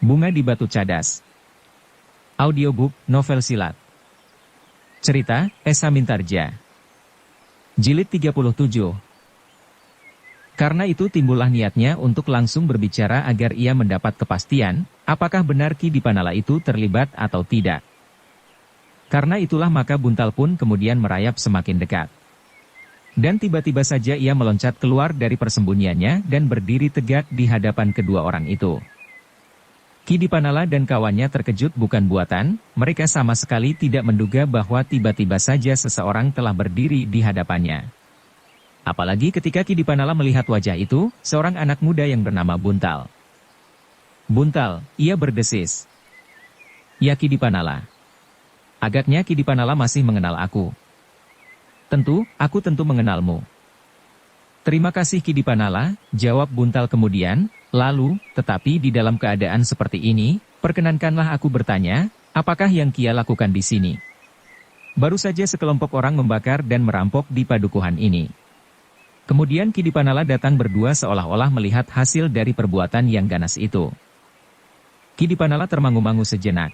Bunga di Batu Cadas. Audiobook, novel silat. Cerita, Esa Mintarja. Jilid 37. Karena itu timbullah niatnya untuk langsung berbicara agar ia mendapat kepastian, apakah benar Ki Dipanala itu terlibat atau tidak. Karena itulah maka Buntal pun kemudian merayap semakin dekat. Dan tiba-tiba saja ia meloncat keluar dari persembunyiannya dan berdiri tegak di hadapan kedua orang itu. Ki Dipanala dan kawannya terkejut bukan buatan, mereka sama sekali tidak menduga bahwa tiba-tiba saja seseorang telah berdiri di hadapannya. Apalagi ketika Ki Dipanala melihat wajah itu, seorang anak muda yang bernama Buntal. "Buntal," ia berdesis. "Ya Ki Dipanala." Agaknya Ki Dipanala masih mengenal aku. "Tentu, aku tentu mengenalmu." "Terima kasih Ki Dipanala," jawab Buntal kemudian. "Lalu, tetapi di dalam keadaan seperti ini, perkenankanlah aku bertanya, apakah yang Kia lakukan di sini?" Baru saja sekelompok orang membakar dan merampok di padukuhan ini. Kemudian Ki Dipanala datang berdua seolah-olah melihat hasil dari perbuatan yang ganas itu. Ki Dipanala termangu-mangu sejenak.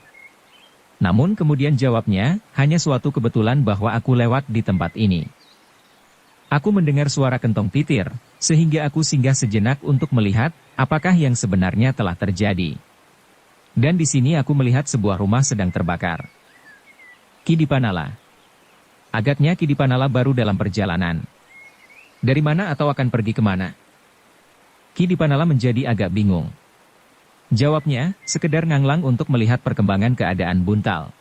Namun kemudian jawabnya, "Hanya suatu kebetulan bahwa aku lewat di tempat ini. Aku mendengar suara kentong titir, sehingga aku singgah sejenak untuk melihat, apakah yang sebenarnya telah terjadi. Dan di sini aku melihat sebuah rumah sedang terbakar." Ki Dipanala. Agaknya Ki Dipanala baru dalam perjalanan. Dari mana atau akan pergi kemana? Ki Dipanala menjadi agak bingung. Jawabnya, sekedar nganglang untuk melihat perkembangan keadaan Buntal.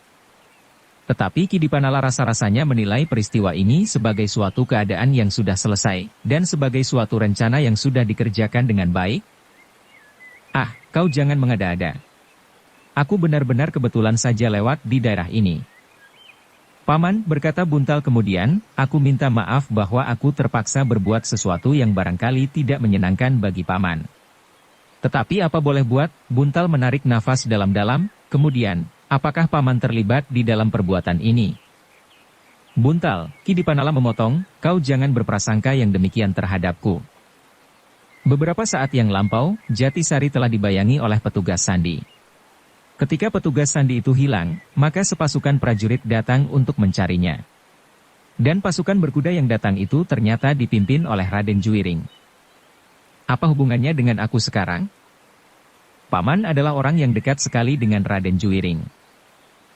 Tetapi Ki Dipanala rasa-rasanya menilai peristiwa ini sebagai suatu keadaan yang sudah selesai, dan sebagai suatu rencana yang sudah dikerjakan dengan baik. "Ah, kau jangan mengada-ada. Aku benar-benar kebetulan saja lewat di daerah ini." "Paman," berkata Buntal kemudian, "aku minta maaf bahwa aku terpaksa berbuat sesuatu yang barangkali tidak menyenangkan bagi Paman. Tetapi apa boleh buat?" Buntal menarik nafas dalam-dalam, kemudian, "Apakah Paman terlibat di dalam perbuatan ini?" "Buntal," Ki Dipanala memotong, "kau jangan berprasangka yang demikian terhadapku. Beberapa saat yang lampau, Jatisari telah dibayangi oleh petugas sandi. Ketika petugas sandi itu hilang, maka sepasukan prajurit datang untuk mencarinya. Dan pasukan berkuda yang datang itu ternyata dipimpin oleh Raden Juwiring. Apa hubungannya dengan aku sekarang? Paman adalah orang yang dekat sekali dengan Raden Juwiring.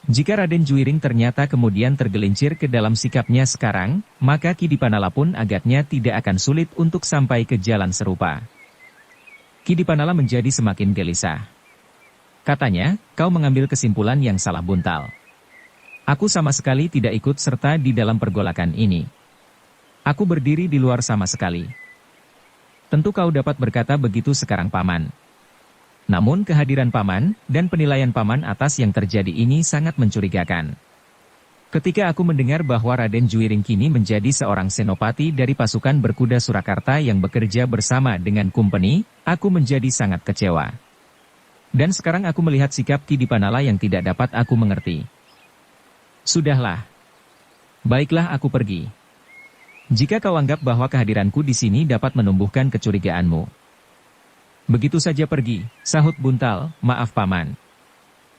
Jika Raden Juwiring ternyata kemudian tergelincir ke dalam sikapnya sekarang, maka Ki Dipanala pun agaknya tidak akan sulit untuk sampai ke jalan serupa." Ki Dipanala menjadi semakin gelisah. Katanya, "Kau mengambil kesimpulan yang salah Buntal. Aku sama sekali tidak ikut serta di dalam pergolakan ini. Aku berdiri di luar sama sekali." "Tentu kau dapat berkata begitu sekarang Paman. Namun kehadiran Paman, dan penilaian Paman atas yang terjadi ini sangat mencurigakan. Ketika aku mendengar bahwa Raden Juwiring kini menjadi seorang senopati dari pasukan berkuda Surakarta yang bekerja bersama dengan Kumpeni, aku menjadi sangat kecewa. Dan sekarang aku melihat sikap Ki Dipanala yang tidak dapat aku mengerti. Sudahlah. Baiklah aku pergi. Jika kau anggap bahwa kehadiranku di sini dapat menumbuhkan kecurigaanmu." "Begitu saja pergi," sahut Buntal, "maaf Paman.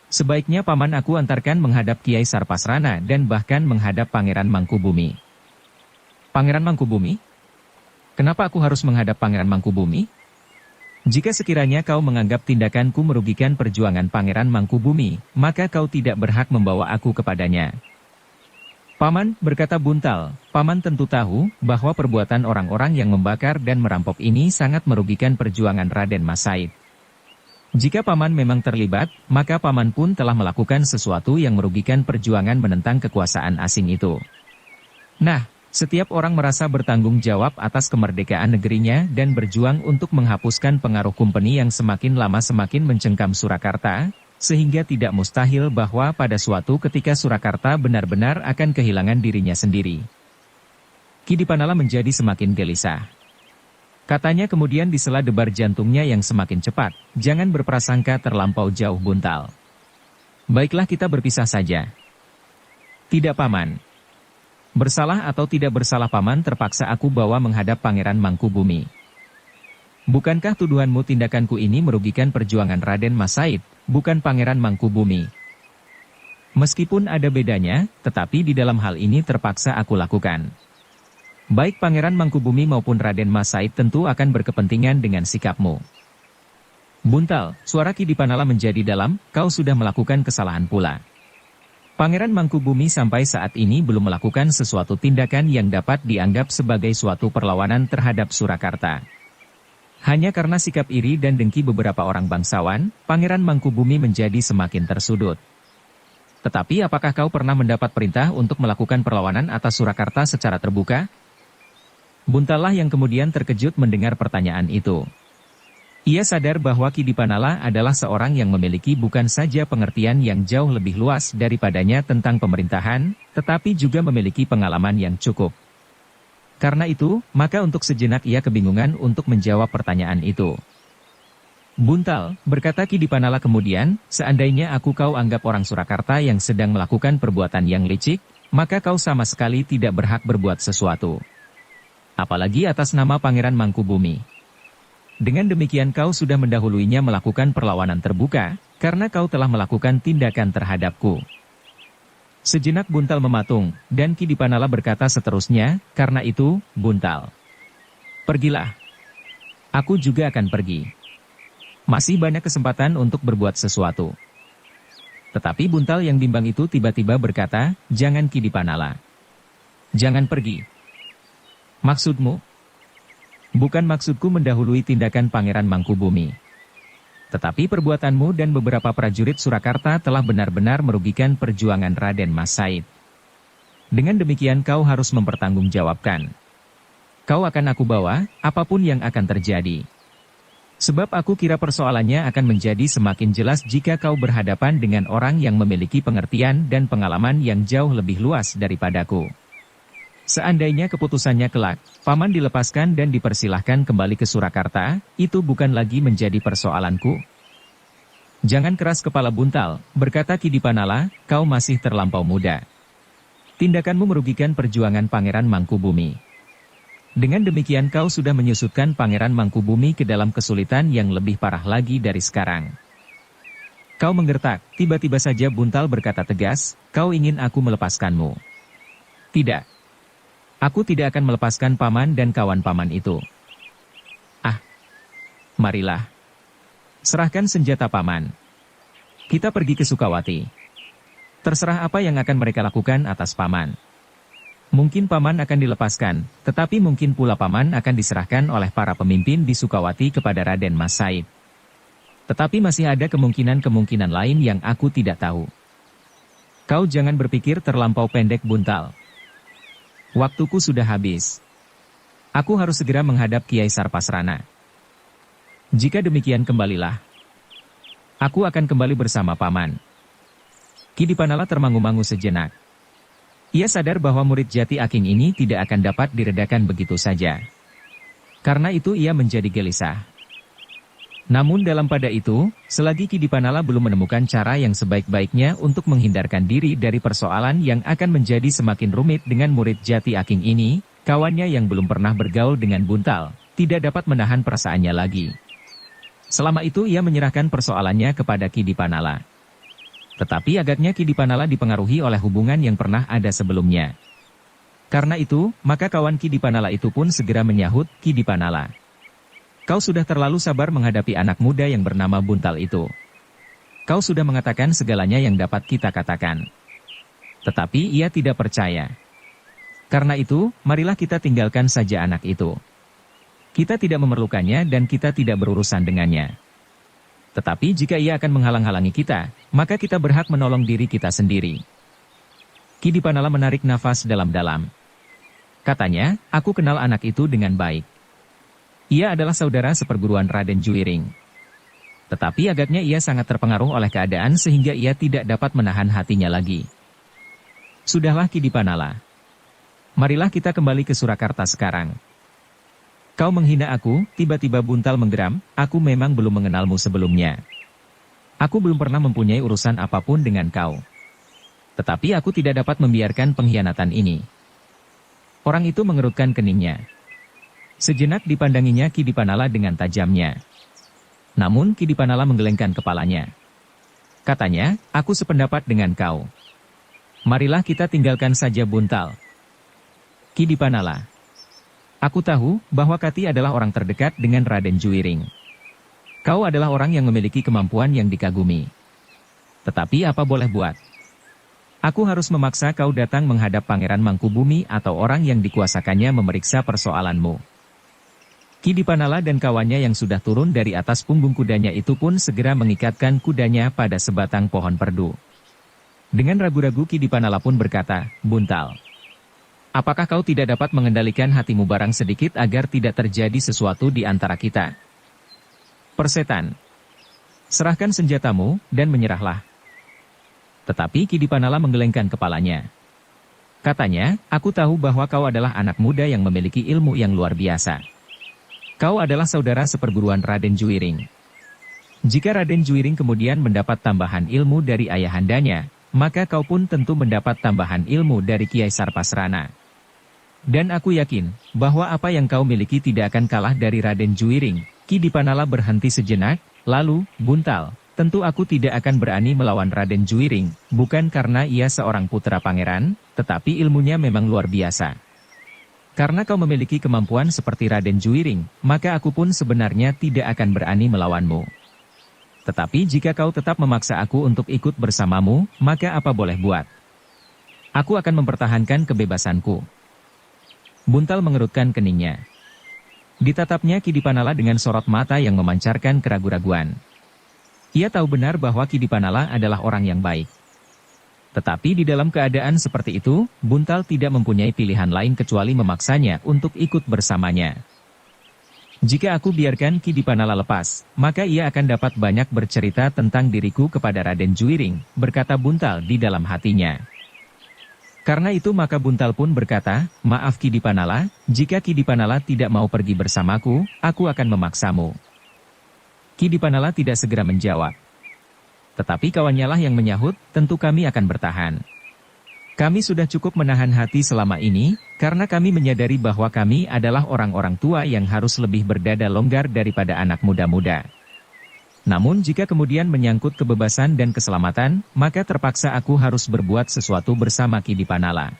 Sebaiknya Paman aku antarkan menghadap Kiai Sarpasrana dan bahkan menghadap Pangeran Mangkubumi." "Pangeran Mangkubumi? Kenapa aku harus menghadap Pangeran Mangkubumi?" "Jika sekiranya kau menganggap tindakanku merugikan perjuangan Pangeran Mangkubumi, maka kau tidak berhak membawa aku kepadanya." "Paman," berkata Buntal, "Paman tentu tahu bahwa perbuatan orang-orang yang membakar dan merampok ini sangat merugikan perjuangan Raden Mas Said. Jika Paman memang terlibat, maka Paman pun telah melakukan sesuatu yang merugikan perjuangan menentang kekuasaan asing itu. Nah, setiap orang merasa bertanggung jawab atas kemerdekaan negerinya dan berjuang untuk menghapuskan pengaruh Kumpeni yang semakin lama semakin mencengkam Surakarta, sehingga tidak mustahil bahwa pada suatu ketika Surakarta benar-benar akan kehilangan dirinya sendiri." Ki Dipanala menjadi semakin gelisah. Katanya kemudian di sela debar jantungnya yang semakin cepat, "Jangan berprasangka terlampau jauh Buntal. Baiklah kita berpisah saja." "Tidak Paman. Bersalah atau tidak bersalah Paman terpaksa aku bawa menghadap Pangeran Mangkubumi." Bukankah tuduhanmu tindakanku ini merugikan perjuangan Raden Mas Said, bukan Pangeran Mangkubumi? Meskipun ada bedanya, tetapi di dalam hal ini terpaksa aku lakukan. Baik Pangeran Mangkubumi maupun Raden Mas Said tentu akan berkepentingan dengan sikapmu. Buntal, suara Ki Dipanala menjadi dalam, kau sudah melakukan kesalahan pula. Pangeran Mangkubumi sampai saat ini belum melakukan sesuatu tindakan yang dapat dianggap sebagai suatu perlawanan terhadap Surakarta. Hanya karena sikap iri dan dengki beberapa orang bangsawan, Pangeran Mangkubumi menjadi semakin tersudut. Tetapi apakah kau pernah mendapat perintah untuk melakukan perlawanan atas Surakarta secara terbuka? Buntallah yang kemudian terkejut mendengar pertanyaan itu. Ia sadar bahwa Ki Dipanala adalah seorang yang memiliki bukan saja pengertian yang jauh lebih luas daripadanya tentang pemerintahan, tetapi juga memiliki pengalaman yang cukup. Karena itu, maka untuk sejenak ia kebingungan untuk menjawab pertanyaan itu. Buntal, berkata Ki Dipanala kemudian, seandainya kau anggap orang Surakarta yang sedang melakukan perbuatan yang licik, maka kau sama sekali tidak berhak berbuat sesuatu. Apalagi atas nama Pangeran Mangkubumi. Dengan demikian kau sudah mendahuluinya melakukan perlawanan terbuka, karena kau telah melakukan tindakan terhadapku. Sejenak Buntal mematung, dan Ki Dipanala berkata seterusnya, karena itu, Buntal. Pergilah. Aku juga akan pergi. Masih banyak kesempatan untuk berbuat sesuatu. Tetapi Buntal yang bimbang itu tiba-tiba berkata, jangan Ki Dipanala. Jangan pergi. Maksudmu? Bukan maksudku mendahului tindakan Pangeran Mangkubumi. Tetapi perbuatanmu dan beberapa prajurit Surakarta telah benar-benar merugikan perjuangan Raden Mas Said. Dengan demikian kau harus mempertanggungjawabkan. Kau akan aku bawa, apapun yang akan terjadi. Sebab aku kira persoalannya akan menjadi semakin jelas jika kau berhadapan dengan orang yang memiliki pengertian dan pengalaman yang jauh lebih luas daripadaku. Seandainya keputusannya kelak, Paman dilepaskan dan dipersilahkan kembali ke Surakarta, itu bukan lagi menjadi persoalanku. Jangan keras kepala Buntal, berkata Ki Dipanala, kau masih terlampau muda. Tindakanmu merugikan perjuangan Pangeran Mangkubumi. Dengan demikian kau sudah menyusutkan Pangeran Mangkubumi ke dalam kesulitan yang lebih parah lagi dari sekarang. Kau menggertak, tiba-tiba saja Buntal berkata tegas, kau ingin aku melepaskanmu. Tidak. Aku tidak akan melepaskan Paman dan kawan Paman itu. Ah, marilah. Serahkan senjata Paman. Kita pergi ke Sukawati. Terserah apa yang akan mereka lakukan atas Paman. Mungkin Paman akan dilepaskan, tetapi mungkin pula Paman akan diserahkan oleh para pemimpin di Sukawati kepada Raden Mas Said. Tetapi masih ada kemungkinan-kemungkinan lain yang aku tidak tahu. Kau jangan berpikir terlampau pendek Buntal. Waktuku sudah habis. Aku harus segera menghadap Kiai Sarpasrana. Jika demikian kembalilah. Aku akan kembali bersama Paman. Ki Dipanala termangu-mangu sejenak. Ia sadar bahwa murid Jati Aking ini tidak akan dapat diredakan begitu saja. Karena itu ia menjadi gelisah. Namun dalam pada itu, selagi Ki Dipanala belum menemukan cara yang sebaik-baiknya untuk menghindarkan diri dari persoalan yang akan menjadi semakin rumit dengan murid Jati Aking ini, kawannya yang belum pernah bergaul dengan Buntal, tidak dapat menahan perasaannya lagi. Selama itu ia menyerahkan persoalannya kepada Ki Dipanala. Tetapi agaknya Ki Dipanala dipengaruhi oleh hubungan yang pernah ada sebelumnya. Karena itu, maka kawan Ki Dipanala itu pun segera menyahut Ki Dipanala. Kau sudah terlalu sabar menghadapi anak muda yang bernama Buntal itu. Kau sudah mengatakan segalanya yang dapat kita katakan. Tetapi ia tidak percaya. Karena itu, marilah kita tinggalkan saja anak itu. Kita tidak memerlukannya dan kita tidak berurusan dengannya. Tetapi jika ia akan menghalang-halangi kita, maka kita berhak menolong diri kita sendiri. Ki Dipanala menarik nafas dalam-dalam. Katanya, aku kenal anak itu dengan baik. Ia adalah saudara seperguruan Raden Juiring. Tetapi agaknya ia sangat terpengaruh oleh keadaan sehingga ia tidak dapat menahan hatinya lagi. Sudahlah Ki Dipanala. Marilah kita kembali ke Surakarta sekarang. Kau menghina aku, tiba-tiba Buntal menggeram, aku memang belum mengenalmu sebelumnya. Aku belum pernah mempunyai urusan apapun dengan kau. Tetapi aku tidak dapat membiarkan pengkhianatan ini. Orang itu mengerutkan keningnya. Sejenak dipandanginya Ki Dipanala dengan tajamnya. Namun Ki Dipanala menggelengkan kepalanya. Katanya, aku sependapat dengan kau. Marilah kita tinggalkan saja Buntal. Ki Dipanala. Aku tahu bahwa Kati adalah orang terdekat dengan Raden Juwiring. Kau adalah orang yang memiliki kemampuan yang dikagumi. Tetapi apa boleh buat? Aku harus memaksa kau datang menghadap Pangeran Mangkubumi atau orang yang dikuasakannya memeriksa persoalanmu. Ki Dipanala dan kawannya yang sudah turun dari atas punggung kudanya itu pun segera mengikatkan kudanya pada sebatang pohon perdu. Dengan ragu-ragu Ki Dipanala pun berkata, Buntal, apakah kau tidak dapat mengendalikan hatimu barang sedikit agar tidak terjadi sesuatu di antara kita? Persetan, serahkan senjatamu dan menyerahlah. Tetapi Ki Dipanala menggelengkan kepalanya. Katanya, aku tahu bahwa kau adalah anak muda yang memiliki ilmu yang luar biasa. Kau adalah saudara seperguruan Raden Juwiring. Jika Raden Juwiring kemudian mendapat tambahan ilmu dari ayahandanya, maka kau pun tentu mendapat tambahan ilmu dari Kiai Sarpasrana. Dan aku yakin, bahwa apa yang kau miliki tidak akan kalah dari Raden Juwiring. Ki Dipanala berhenti sejenak, lalu, Buntal, tentu aku tidak akan berani melawan Raden Juwiring, bukan karena ia seorang putra pangeran, tetapi ilmunya memang luar biasa. Karena kau memiliki kemampuan seperti Raden Juwiring, maka aku pun sebenarnya tidak akan berani melawanmu. Tetapi jika kau tetap memaksa aku untuk ikut bersamamu, maka apa boleh buat? Aku akan mempertahankan kebebasanku. Buntal mengerutkan keningnya. Ditatapnya Ki Dipanala dengan sorot mata yang memancarkan keraguan-raguan. Ia tahu benar bahwa Ki Dipanala adalah orang yang baik. Tetapi di dalam keadaan seperti itu, Buntal tidak mempunyai pilihan lain kecuali memaksanya untuk ikut bersamanya. Jika aku biarkan Ki Dipanala lepas, maka ia akan dapat banyak bercerita tentang diriku kepada Raden Juwiring, berkata Buntal di dalam hatinya. Karena itu maka Buntal pun berkata, maaf Ki Dipanala, jika Ki Dipanala tidak mau pergi bersamaku, aku akan memaksamu. Ki Dipanala tidak segera menjawab. Tetapi kawannya lah yang menyahut, tentu kami akan bertahan. Kami sudah cukup menahan hati selama ini, karena kami menyadari bahwa kami adalah orang-orang tua yang harus lebih berdada longgar daripada anak muda-muda. Namun jika kemudian menyangkut kebebasan dan keselamatan, maka terpaksa aku harus berbuat sesuatu bersama Ki Dipanala.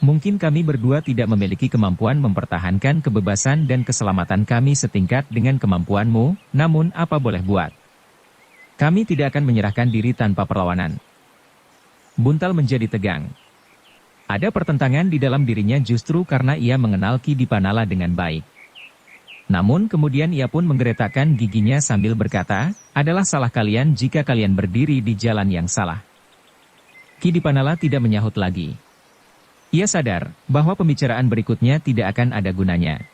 Mungkin kami berdua tidak memiliki kemampuan mempertahankan kebebasan dan keselamatan kami setingkat dengan kemampuanmu, namun apa boleh buat? Kami tidak akan menyerahkan diri tanpa perlawanan. Buntal menjadi tegang. Ada pertentangan di dalam dirinya justru karena ia mengenal Ki Dipanala dengan baik. Namun kemudian ia pun menggeretakkan giginya sambil berkata, adalah salah kalian jika kalian berdiri di jalan yang salah. Ki Dipanala tidak menyahut lagi. Ia sadar bahwa pembicaraan berikutnya tidak akan ada gunanya.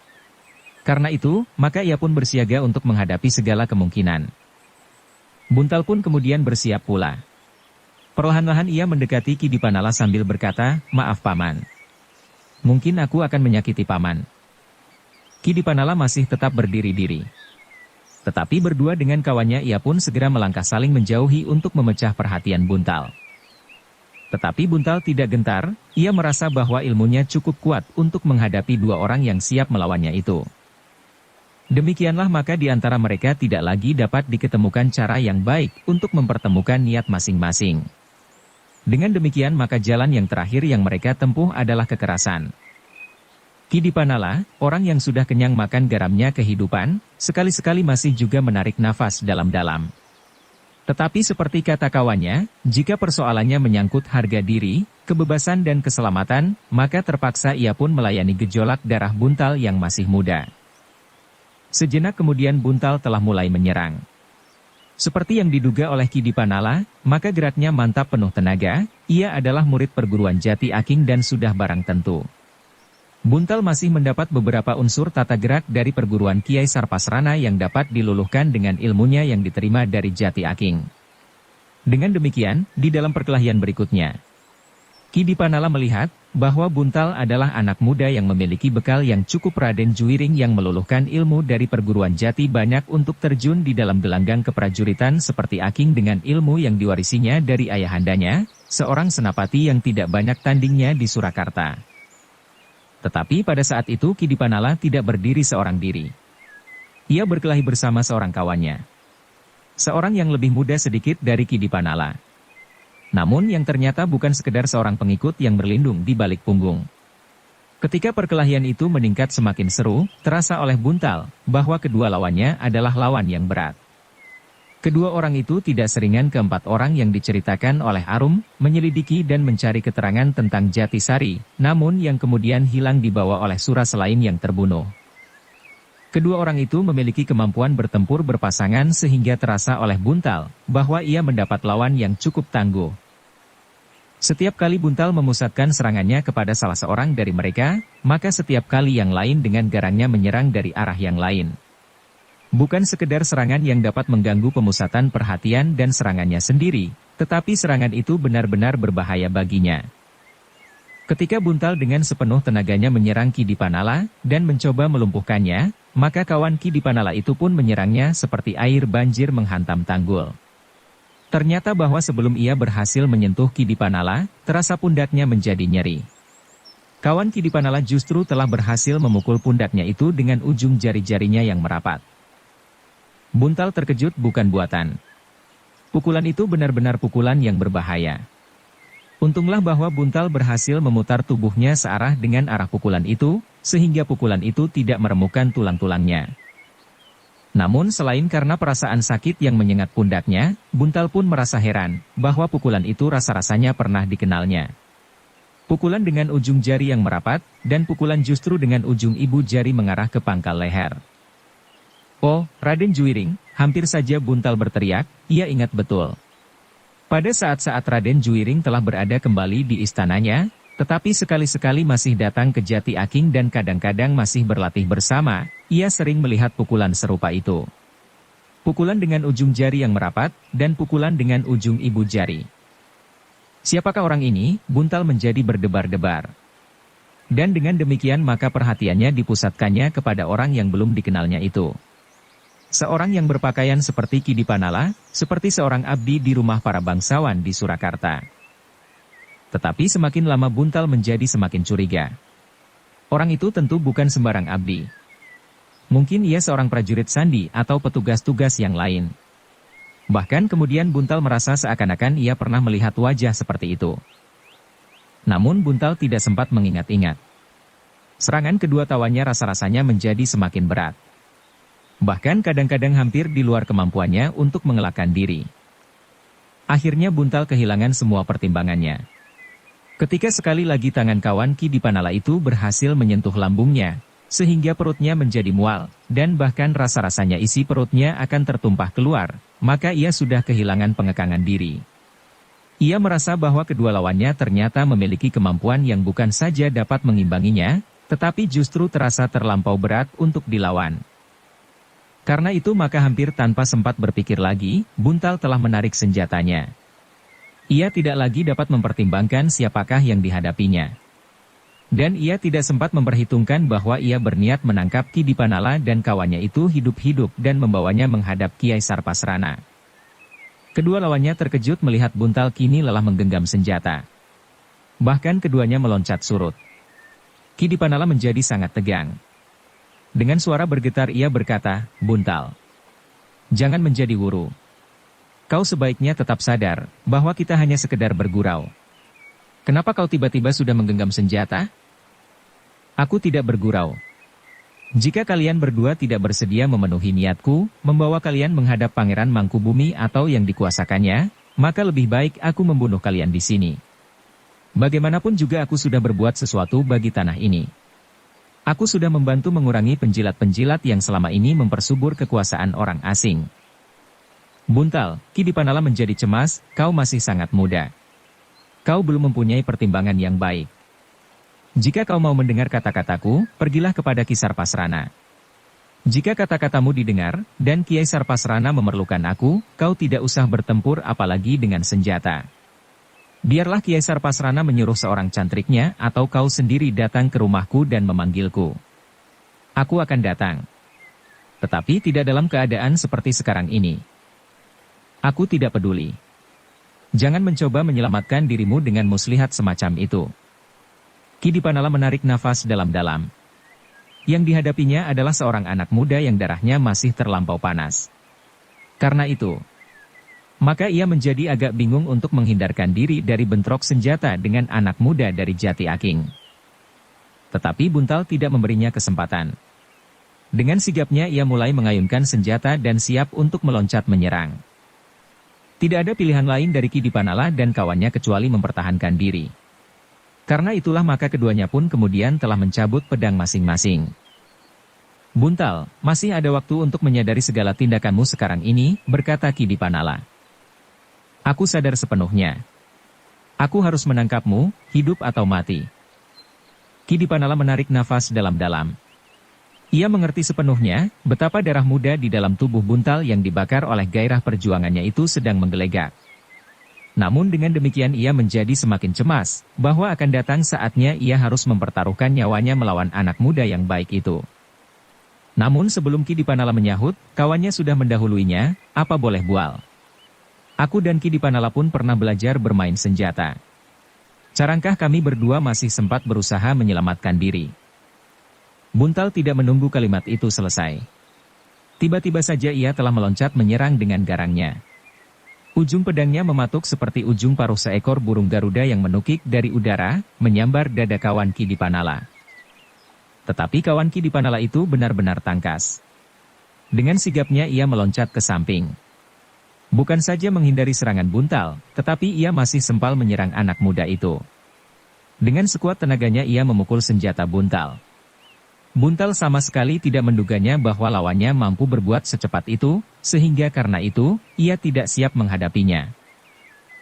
Karena itu, maka ia pun bersiaga untuk menghadapi segala kemungkinan. Buntal pun kemudian bersiap pula. Perlahan-lahan ia mendekati Ki Dipanala sambil berkata, maaf Paman. Mungkin aku akan menyakiti Paman. Ki Dipanala masih tetap berdiri-diri. Tetapi berdua dengan kawannya ia pun segera melangkah saling menjauhi untuk memecah perhatian Buntal. Tetapi Buntal tidak gentar, ia merasa bahwa ilmunya cukup kuat untuk menghadapi dua orang yang siap melawannya itu. Demikianlah maka di antara mereka tidak lagi dapat diketemukan cara yang baik untuk mempertemukan niat masing-masing. Dengan demikian maka jalan yang terakhir yang mereka tempuh adalah kekerasan. Ki Dipanala, orang yang sudah kenyang makan garamnya kehidupan, sekali-sekali masih juga menarik nafas dalam-dalam. Tetapi seperti kata kawannya, jika persoalannya menyangkut harga diri, kebebasan dan keselamatan, maka terpaksa ia pun melayani gejolak darah Buntal yang masih muda. Sejenak kemudian Buntal telah mulai menyerang. Seperti yang diduga oleh Ki Dipanala, maka geraknya mantap penuh tenaga, ia adalah murid perguruan Jati Aking dan sudah barang tentu. Buntal masih mendapat beberapa unsur tata gerak dari perguruan Kiai Sarpasrana yang dapat diluluhkan dengan ilmunya yang diterima dari Jati Aking. Dengan demikian, di dalam perkelahian berikutnya, Ki Dipanala melihat bahwa Buntal adalah anak muda yang memiliki bekal yang cukup. Raden Juwiring yang meluluhkan ilmu dari perguruan Jati banyak untuk terjun di dalam gelanggang keprajuritan seperti Aking dengan ilmu yang diwarisinya dari ayahandanya, seorang senapati yang tidak banyak tandingnya di Surakarta. Tetapi pada saat itu Ki Dipanala tidak berdiri seorang diri. Ia berkelahi bersama seorang kawannya. Seorang yang lebih muda sedikit dari Ki Dipanala. Namun yang ternyata bukan sekedar seorang pengikut yang berlindung di balik punggung. Ketika perkelahian itu meningkat semakin seru, terasa oleh Buntal bahwa kedua lawannya adalah lawan yang berat. Kedua orang itu tidak seringan keempat orang yang diceritakan oleh Arum, menyelidiki dan mencari keterangan tentang Jatisari, namun yang kemudian hilang dibawa oleh Sura selain yang terbunuh. Kedua orang itu memiliki kemampuan bertempur berpasangan sehingga terasa oleh Buntal bahwa ia mendapat lawan yang cukup tangguh. Setiap kali Buntal memusatkan serangannya kepada salah seorang dari mereka, maka setiap kali yang lain dengan garangnya menyerang dari arah yang lain. Bukan sekedar serangan yang dapat mengganggu pemusatan perhatian dan serangannya sendiri, tetapi serangan itu benar-benar berbahaya baginya. Ketika Buntal dengan sepenuh tenaganya menyerang Ki Dipanala dan mencoba melumpuhkannya, maka kawan Ki Dipanala itu pun menyerangnya seperti air banjir menghantam tanggul. Ternyata bahwa sebelum ia berhasil menyentuh Ki Dipanala, terasa pundaknya menjadi nyeri. Kawan Ki Dipanala justru telah berhasil memukul pundaknya itu dengan ujung jari-jarinya yang merapat. Buntal terkejut bukan buatan. Pukulan itu benar-benar pukulan yang berbahaya. Untunglah bahwa Buntal berhasil memutar tubuhnya searah dengan arah pukulan itu, sehingga pukulan itu tidak meremukkan tulang-tulangnya. Namun selain karena perasaan sakit yang menyengat pundaknya, Buntal pun merasa heran, bahwa pukulan itu rasa-rasanya pernah dikenalnya. Pukulan dengan ujung jari yang merapat, dan pukulan justru dengan ujung ibu jari mengarah ke pangkal leher. Oh, Raden Juwiring, hampir saja Buntal berteriak, ia ingat betul. Pada saat-saat Raden Juwiring telah berada kembali di istananya, tetapi sekali-sekali masih datang ke Jati Aking dan kadang-kadang masih berlatih bersama, ia sering melihat pukulan serupa itu. Pukulan dengan ujung jari yang merapat, dan pukulan dengan ujung ibu jari. Siapakah orang ini? Buntal menjadi berdebar-debar. Dan dengan demikian maka perhatiannya dipusatkannya kepada orang yang belum dikenalnya itu. Seorang yang berpakaian seperti Ki Dipanala, seperti seorang abdi di rumah para bangsawan di Surakarta. Tetapi semakin lama Buntal menjadi semakin curiga. Orang itu tentu bukan sembarang abdi. Mungkin ia seorang prajurit sandi atau petugas-tugas yang lain. Bahkan kemudian Buntal merasa seakan-akan ia pernah melihat wajah seperti itu. Namun Buntal tidak sempat mengingat-ingat. Serangan kedua tawannya rasa-rasanya menjadi semakin berat. Bahkan kadang-kadang hampir di luar kemampuannya untuk mengelakkan diri. Akhirnya Buntal kehilangan semua pertimbangannya. Ketika sekali lagi tangan kawan Ki Dipanala itu berhasil menyentuh lambungnya, sehingga perutnya menjadi mual, dan bahkan rasa-rasanya isi perutnya akan tertumpah keluar, maka ia sudah kehilangan pengekangan diri. Ia merasa bahwa kedua lawannya ternyata memiliki kemampuan yang bukan saja dapat mengimbanginya, tetapi justru terasa terlampau berat untuk dilawan. Karena itu maka hampir tanpa sempat berpikir lagi, Buntal telah menarik senjatanya. Ia tidak lagi dapat mempertimbangkan siapakah yang dihadapinya. Dan ia tidak sempat memperhitungkan bahwa ia berniat menangkap Ki Dipanala dan kawannya itu hidup-hidup dan membawanya menghadap Kiai Sarpasrana. Kedua lawannya terkejut melihat Buntal kini lelah menggenggam senjata. Bahkan keduanya meloncat surut. Ki Dipanala menjadi sangat tegang. Dengan suara bergetar ia berkata, "Buntal, jangan menjadi wuru. Kau sebaiknya tetap sadar, bahwa kita hanya sekedar bergurau. Kenapa kau tiba-tiba sudah menggenggam senjata?" "Aku tidak bergurau. Jika kalian berdua tidak bersedia memenuhi niatku, membawa kalian menghadap Pangeran Mangkubumi atau yang dikuasakannya, maka lebih baik aku membunuh kalian di sini. Bagaimanapun juga aku sudah berbuat sesuatu bagi tanah ini. Aku sudah membantu mengurangi penjilat-penjilat yang selama ini mempersubur kekuasaan orang asing." "Buntal," Ki Dipanala menjadi cemas, "kau masih sangat muda. Kau belum mempunyai pertimbangan yang baik. Jika kau mau mendengar kata-kataku, pergilah kepada Ki Sarpasrana. Jika kata-katamu didengar, dan Kiai Sarpasrana memerlukan aku, kau tidak usah bertempur apalagi dengan senjata. Biarlah Kiai Sarpasrana menyuruh seorang cantriknya atau kau sendiri datang ke rumahku dan memanggilku. Aku akan datang. Tetapi tidak dalam keadaan seperti sekarang ini. Aku tidak peduli. Jangan mencoba menyelamatkan dirimu dengan muslihat semacam itu. Kidipanala menarik nafas dalam-dalam. Yang dihadapinya adalah seorang anak muda yang darahnya masih terlampau panas. Karena itu, maka ia menjadi agak bingung untuk menghindarkan diri dari bentrok senjata dengan anak muda dari Jati Aking. Tetapi Buntal tidak memberinya kesempatan. Dengan sigapnya ia mulai mengayunkan senjata dan siap untuk meloncat menyerang. Tidak ada pilihan lain dari Kidipanala dan kawannya kecuali mempertahankan diri. Karena itulah maka keduanya pun kemudian telah mencabut pedang masing-masing. Buntal, masih ada waktu untuk menyadari segala tindakanmu sekarang ini, berkata Kidipanala. Aku sadar sepenuhnya. Aku harus menangkapmu, hidup atau mati. Kidipanala menarik nafas dalam-dalam. Ia mengerti sepenuhnya betapa darah muda di dalam tubuh Buntal yang dibakar oleh gairah perjuangannya itu sedang menggelegak. Namun dengan demikian ia menjadi semakin cemas bahwa akan datang saatnya ia harus mempertaruhkan nyawanya melawan anak muda yang baik itu. Namun sebelum Kidipanala menyahut, kawannya sudah mendahuluinya, apa boleh bual. Aku dan Kidipanala pun pernah belajar bermain senjata. Carangkah kami berdua masih sempat berusaha menyelamatkan diri. Buntal tidak menunggu kalimat itu selesai. Tiba-tiba saja ia telah meloncat menyerang dengan garangnya. Ujung pedangnya mematuk seperti ujung paruh seekor burung Garuda yang menukik dari udara, menyambar dada kawan Kidipanala. Tetapi kawan Kidipanala itu benar-benar tangkas. Dengan sigapnya ia meloncat ke samping. Bukan saja menghindari serangan Buntal, tetapi ia masih sempal menyerang anak muda itu. Dengan sekuat tenaganya ia memukul senjata Buntal. Buntal sama sekali tidak menduganya bahwa lawannya mampu berbuat secepat itu, sehingga karena itu, ia tidak siap menghadapinya.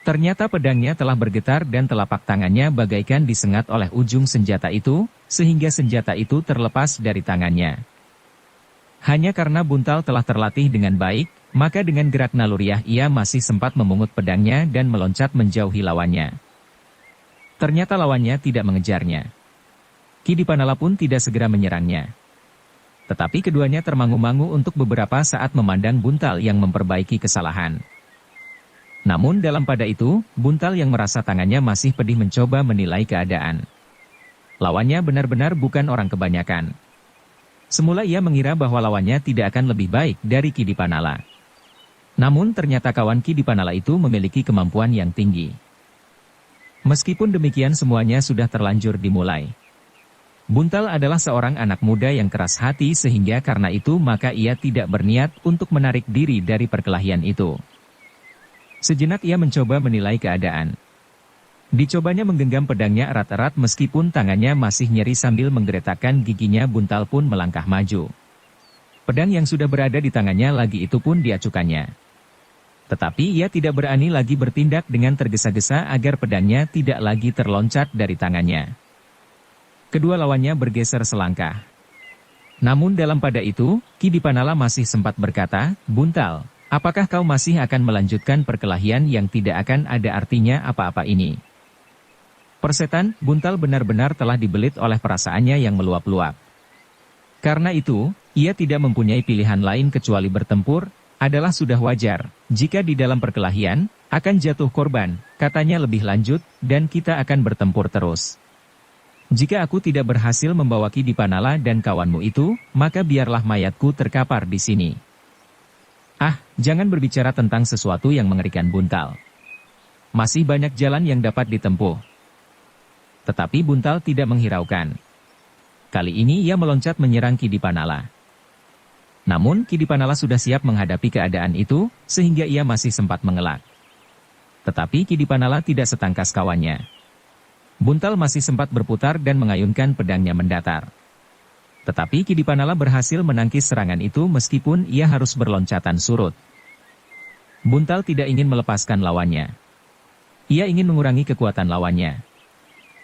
Ternyata pedangnya telah bergetar dan telapak tangannya bagaikan disengat oleh ujung senjata itu, sehingga senjata itu terlepas dari tangannya. Hanya karena Buntal telah terlatih dengan baik, maka dengan gerak naluriah ia masih sempat memungut pedangnya dan meloncat menjauhi lawannya. Ternyata lawannya tidak mengejarnya. Kidipanala pun tidak segera menyerangnya. Tetapi keduanya termangu-mangu untuk beberapa saat memandang Buntal yang memperbaiki kesalahan. Namun dalam pada itu, Buntal yang merasa tangannya masih pedih mencoba menilai keadaan. Lawannya benar-benar bukan orang kebanyakan. Semula ia mengira bahwa lawannya tidak akan lebih baik dari Kidipanala. Namun ternyata kawan Kidipanala itu memiliki kemampuan yang tinggi. Meskipun demikian semuanya sudah terlanjur dimulai. Buntal adalah seorang anak muda yang keras hati sehingga karena itu maka ia tidak berniat untuk menarik diri dari perkelahian itu. Sejenak ia mencoba menilai keadaan. Dicobanya menggenggam pedangnya erat-erat meskipun tangannya masih nyeri sambil menggeretakkan giginya Buntal pun melangkah maju. Pedang yang sudah berada di tangannya lagi itu pun diacukannya. Tetapi ia tidak berani lagi bertindak dengan tergesa-gesa agar pedangnya tidak lagi terloncat dari tangannya. Kedua lawannya bergeser selangkah. Namun dalam pada itu, Kidipanala masih sempat berkata, Buntal, apakah kau masih akan melanjutkan perkelahian yang tidak akan ada artinya apa-apa ini? Persetan, Buntal benar-benar telah dibelit oleh perasaannya yang meluap-luap. Karena itu, ia tidak mempunyai pilihan lain kecuali bertempur, adalah sudah wajar, jika di dalam perkelahian, akan jatuh korban, katanya lebih lanjut, dan kita akan bertempur terus. Jika aku tidak berhasil membawa Kidipanala dan kawanmu itu, maka biarlah mayatku terkapar di sini. Ah, jangan berbicara tentang sesuatu yang mengerikan Buntal. Masih banyak jalan yang dapat ditempuh. Tetapi Buntal tidak menghiraukan. Kali ini ia meloncat menyerang Kidipanala. Namun Kidipanala sudah siap menghadapi keadaan itu, sehingga ia masih sempat mengelak. Tetapi Kidipanala tidak setangkas kawannya. Buntal masih sempat berputar dan mengayunkan pedangnya mendatar. Tetapi Kidipanala berhasil menangkis serangan itu meskipun ia harus berloncatan surut. Buntal tidak ingin melepaskan lawannya. Ia ingin mengurangi kekuatan lawannya.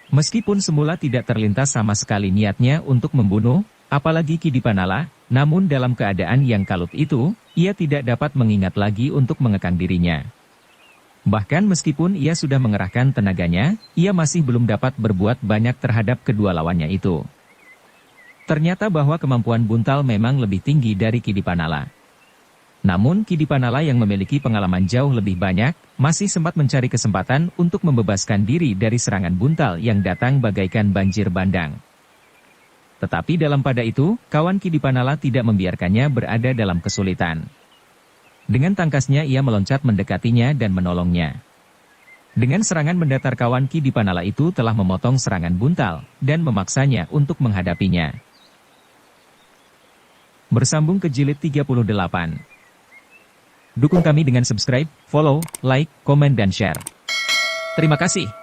Meskipun semula tidak terlintas sama sekali niatnya untuk membunuh, apalagi Kidipanala, namun dalam keadaan yang kalut itu, ia tidak dapat mengingat lagi untuk mengekang dirinya. Bahkan meskipun ia sudah mengerahkan tenaganya, ia masih belum dapat berbuat banyak terhadap kedua lawannya itu. Ternyata bahwa kemampuan Buntal memang lebih tinggi dari Kidipanala. Namun Kidipanala yang memiliki pengalaman jauh lebih banyak, masih sempat mencari kesempatan untuk membebaskan diri dari serangan buntal yang datang bagaikan banjir bandang. Tetapi dalam pada itu, kawan Kidipanala tidak membiarkannya berada dalam kesulitan. Dengan tangkasnya ia meloncat mendekatinya dan menolongnya. Dengan serangan mendatar kawan Kidipanala itu telah memotong serangan buntal, dan memaksanya untuk menghadapinya. Bersambung ke jilid 38. Dukung kami dengan subscribe, follow, like, komen dan share. Terima kasih.